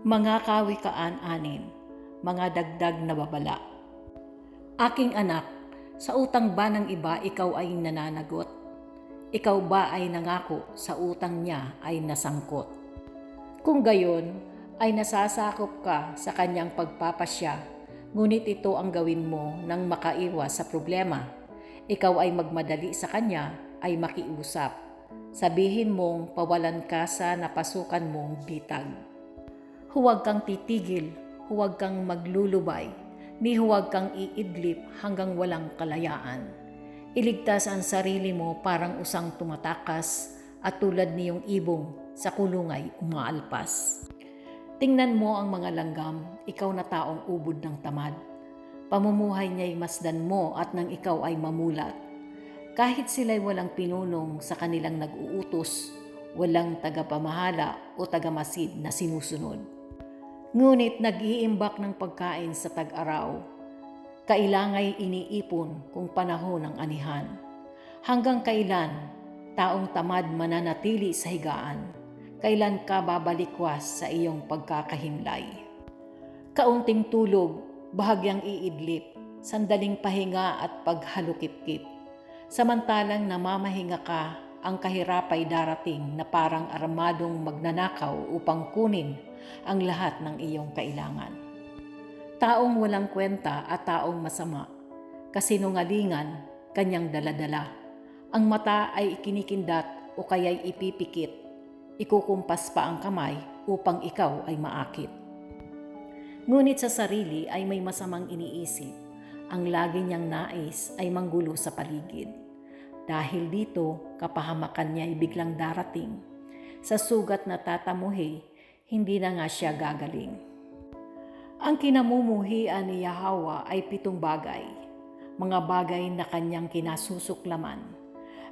Mga kawikaan-anim, mga dagdag na babala. Aking anak, sa utang ba ng iba ikaw ay nananagot? Ikaw ba ay nangako sa utang niya ay nasangkot? Kung gayon, ay nasasakop ka sa kanyang pagpapasya, ngunit ito ang gawin mo nang makaiwas sa problema. Ikaw ay magmadali sa kanya ay makiusap. Sabihin mong pawalan ka sa napasukan mong bitag. Huwag kang titigil, huwag kang maglulubay, ni huwag kang iidlip hanggang walang kalayaan. Iligtas ang sarili mo parang usang tumatakas at tulad niyong ibong sa kulungay umaalpas. Tingnan mo ang mga langgam, ikaw na taong ubod ng tamad. Pamumuhay niya'y masdan mo at nang ikaw ay mamulat. Kahit sila'y walang pinunong sa kanilang nag-uutos, walang tagapamahala o tagamasid na sinusunod. Ngunit nag-iimbak ng pagkain sa tag-araw. Kailangay iniipon kung panahon ng anihan. Hanggang kailan taong tamad mananatili sa higaan? Kailan ka babalikwas sa iyong pagkakahimlay? Kaunting tulog, bahagyang iidlip, sandaling pahinga at paghalukip-kip. Samantalang namamahinga ka, ang kahirapay darating na parang armadong magnanakaw upang kunin ang lahat ng iyong kailangan. Taong walang kwenta at taong masama, kasinungalingan, kanyang daladala. Ang mata ay ikinikindat o kaya'y ipipikit, ikukumpas pa ang kamay upang ikaw ay maakit. Ngunit sa sarili ay may masamang iniisip, ang lagi niyang nais ay manggulo sa paligid. Dahil dito, kapahamakan niya ay biglang darating. Sa sugat na tatamuhi, hindi na nga siya gagaling. Ang kinamumuhian ni Yahweh ay 7 bagay, mga bagay na kanyang kinasusuklaman,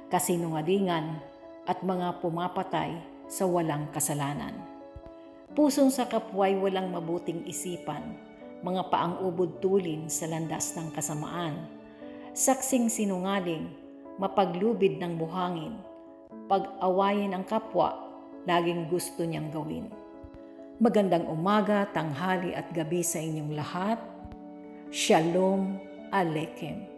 kasinungalingan at mga pumapatay sa walang kasalanan. Pusong sa kapwa'y walang mabuting isipan, mga paang ubod tulin sa landas ng kasamaan, saksing sinungaling, mapaglubid ng buhangin, pag-awayin ang kapwa, laging gusto niyang gawin. Magandang umaga, tanghali at gabi sa inyong lahat. Shalom Aleichem.